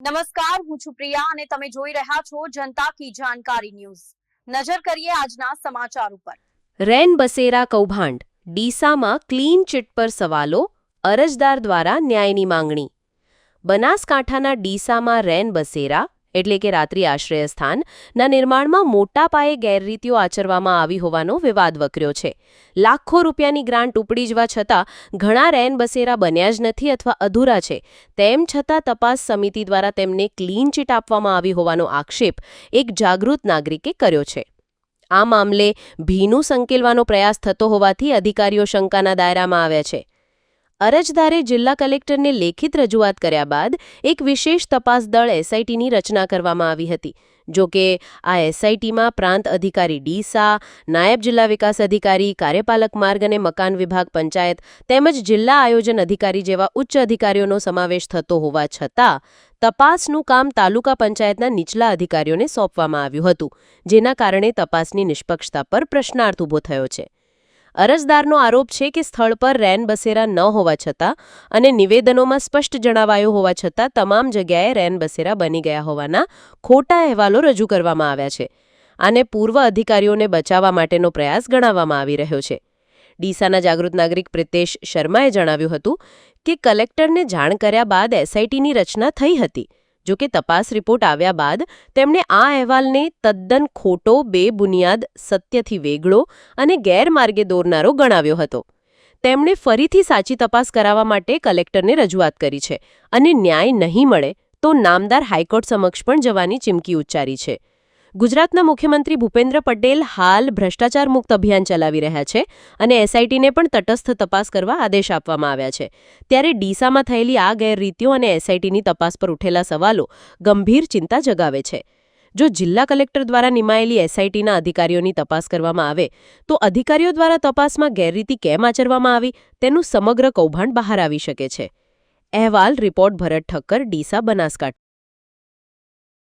નમસ્કાર, હું છું પ્રિયા અને તમે જોઈ રહ્યા છો જનતા કી જાણકારી ન્યૂઝ। નજર કરીએ આજના સમાચાર ઉપર। રેન બસેરા કૌભાંડ, ડીસામાં ક્લીન ચિટ પર સવાલો, અરજદાર દ્વારા ન્યાયની માંગણી। બનાસકાંઠાના ડીસામાં રેન બસેરા એટલે કે રાત્રિ આશ્રયસ્થાનના નિર્માણમાં મોટા પાયે ગેરરીતિઓ આચરવામાં આવી હોવાનો વિવાદ વકર્યો છે। લાખો રૂપિયાની ગ્રાન્ટ ઉપડી જવા છતાં ઘણા રેન બસેરા બન્યા જ નથી અથવા અધૂરા છે, તેમ છતાં તપાસ સમિતિ દ્વારા તેમને ક્લીન ચિટ આપવામાં આવી હોવાનો આક્ષેપ એક જાગૃત નાગરિકે કર્યો છે। આ મામલે ભીનું સંકેલવાનો પ્રયાસ થતો હોવાથી અધિકારીઓ શંકાના દાયરામાં આવ્યા છે। અરજદારે જિલ્લા કલેક્ટરને લેખિત રજૂઆત કર્યા બાદ એક વિશેષ તપાસ દળ એસઆઈટીની રચના કરવામાં આવી હતી। જો કે આ એસઆઈટીમાં પ્રાંત અધિકારી ડીસા, નાયબ જિલ્લા વિકાસ અધિકારી, કાર્યપાલક માર્ગ અને મકાન વિભાગ પંચાયત તેમજ જિલ્લા આયોજન અધિકારી જેવા ઉચ્ચ અધિકારીઓનો સમાવેશ થતો હોવા છતાં તપાસનું કામ તાલુકા પંચાયતના નીચલા અધિકારીઓને સોંપવામાં આવ્યું હતું, જેના કારણે તપાસની નિષ્પક્ષતા પર પ્રશ્નાર્થ ઊભો થયો છે। અરજદારનો આરોપ છે કે સ્થળ પર રેન બસેરા ન હોવા છતાં અને નિવેદનોમાં સ્પષ્ટ જણાવાયું હોવા છતાં તમામ જગ્યાએ રેન બસેરા બની ગયા હોવાના ખોટા અહેવાલો રજૂ કરવામાં આવ્યા છે। આને પૂર્વ અધિકારીઓને બચાવવા માટેનો પ્રયાસ ગણાવવામાં આવી રહ્યો છે। ડીસાના જાગૃત નાગરિક પ્રિતેશ શર્માએ જણાવ્યું હતું કે કલેક્ટરને જાણ કર્યા બાદ એસઆઈટીની રચના થઈ હતી। જો કે તપાસ રિપોર્ટ આવ્યા બાદ તેમણે આ અહેવાલને તદ્દન ખોટો, બેબુનિયાદ, સત્યથી વેગળો અને ગેરમાર્ગે દોરનારો ગણાવ્યો હતો। તેમણે ફરીથી સાચી તપાસ કરાવવા માટે કલેક્ટરને રજૂઆત કરી છે અને ન્યાય નહીં મળે તો નામદાર હાઈકોર્ટ સમક્ષ પણ જવાની ચીમકી ઉચ્ચારી છે। ગુજરાતના મુખ્યમંત્રી ભૂપેન્દ્ર પટેલ હાલ ભ્રષ્ટાચાર મુક્ત અભિયાન ચલાવી રહ્યા છે અને એસઆઈટીને પણ તટસ્થ તપાસ કરવા આદેશ આપવામાં આવ્યા છે। ત્યારે ડીસામાં થયેલી આ ગેરરીતિઓ અને એસઆઈટીની તપાસ પર ઉઠેલા સવાલો ગંભીર ચિંતા જગાવે છે। જો જિલ્લા કલેક્ટર દ્વારા નિમાયેલી એસઆઈટીના અધિકારીઓની તપાસ કરવામાં આવે તો અધિકારીઓ દ્વારા તપાસમાં ગેરરીતિ કેમ આચરવામાં આવી તેનું સમગ્ર કૌભાંડ બહાર આવી શકે છે। અહેવાલ રિપોર્ટ ભરત ઠક્કર, ડીસા, બનાસકાંઠા।